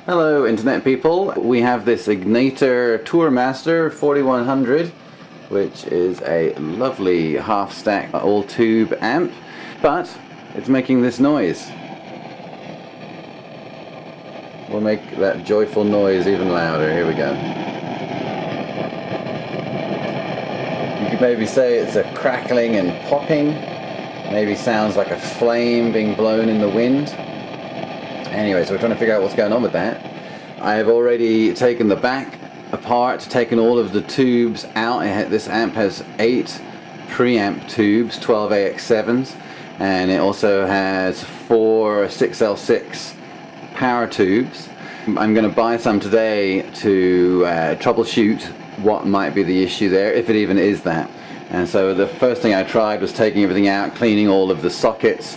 Hello internet people, we have this Egnater Tourmaster 4100, which is a lovely half stack all tube amp, but it's making this noise. We'll make that joyful noise even louder. Here we go. You could maybe say it's a crackling and popping, maybe sounds like a flame being blown in the wind. Anyway, so we're trying to figure out what's going on with that. I have already taken the back apart, taken all of the tubes out. This amp has 8 preamp tubes, 12 AX7s, and it also has 4 6L6 power tubes. I'm going to buy some today to troubleshoot what might be the issue there, if it even is that. And so the first thing I tried was taking everything out, cleaning all of the sockets,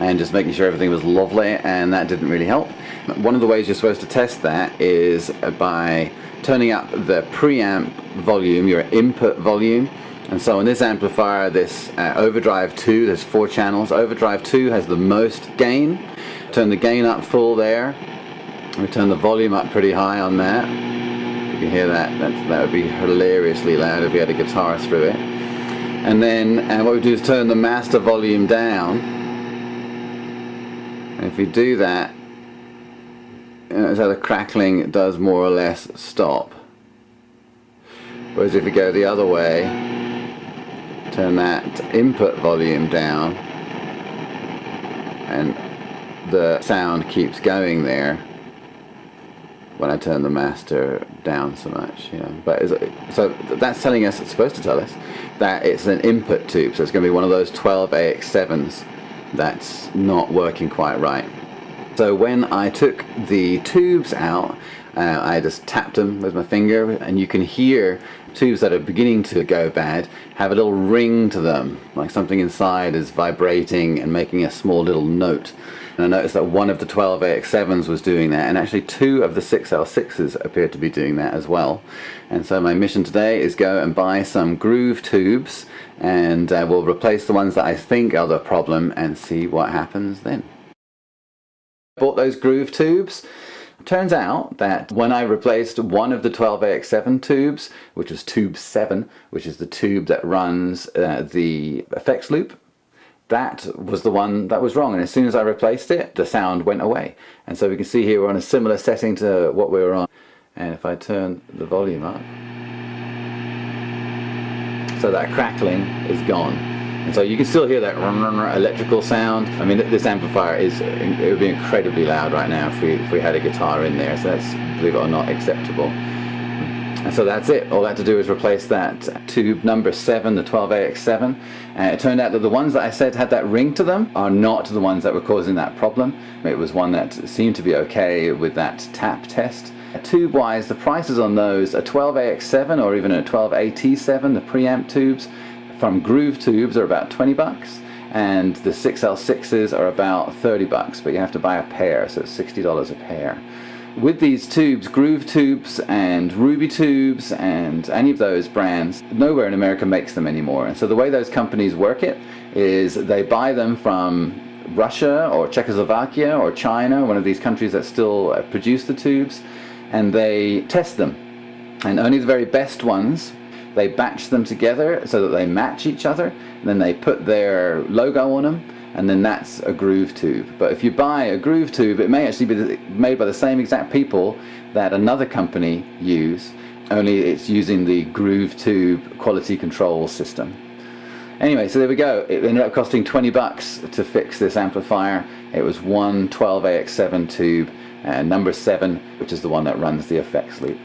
and just making sure everything was lovely, and that didn't really help. One of the ways you're supposed to test that is by turning up the preamp volume, your input volume. And so in this amplifier, this overdrive 2, there's 4 channels. Overdrive 2 has the most gain. Turn the gain up full there. We turn the volume up pretty high on that. You can hear that. That would be hilariously loud if we had a guitar through it. And then what we do is turn the master volume down. And if you do that, notice how the crackling does more or less stop. Whereas if you go the other way, turn that input volume down, and the sound keeps going there when I turn the master down so much, you know. But so that's telling us, it's supposed to tell us, that it's an input tube, so it's going to be one of those 12 AX7s that's not working quite right. So when I took the tubes out, I just tapped them with my finger, and you can hear tubes that are beginning to go bad have a little ring to them, like something inside is vibrating and making a small little note. And I noticed that one of the 12 AX7s was doing that, and actually 2 of the 6L6s appeared to be doing that as well. And so my mission today is go and buy some groove tubes, and we'll replace the ones that I think are the problem and see what happens then. I bought those groove tubes. Turns out that when I replaced one of the 12 AX7 tubes, which was tube 7, which is the tube that runs the effects loop, that was the one that was wrong, and as soon as I replaced it, the sound went away. And so we can see here we're on a similar setting to what we were on. And if I turn the volume up, so that crackling is gone. And so you can still hear that electrical sound. I mean, this amplifier it would be incredibly loud right now if we had a guitar in there. So that's, believe it or not, acceptable. And so that's it. All I had to do is replace that tube number 7, the 12 AX7. And it turned out that the ones that I said had that ring to them are not the ones that were causing that problem. It was one that seemed to be okay with that tap test. Tube wise, the prices on those, a 12 AX7 or even a 12 AT7, the preamp tubes from Groove Tubes, are about 20 bucks, and the 6L6s are about 30 bucks, but you have to buy a pair, so it's $60 a pair. With these tubes, Groove Tubes and Ruby Tubes and any of those brands, nowhere in America makes them anymore. And so the way those companies work it is they buy them from Russia or Czechoslovakia or China, one of these countries that still produce the tubes, and they test them. And only the very best ones, they batch them together so that they match each other, and then they put their logo on them, and then that's a groove tube. But if you buy a groove tube, it may actually be made by the same exact people that another company use, only it's using the groove tube quality control system. Anyway, so there we go. It ended up costing 20 bucks to fix this amplifier. It was one 12 AX7 tube, number 7, which is the one that runs the effects loop.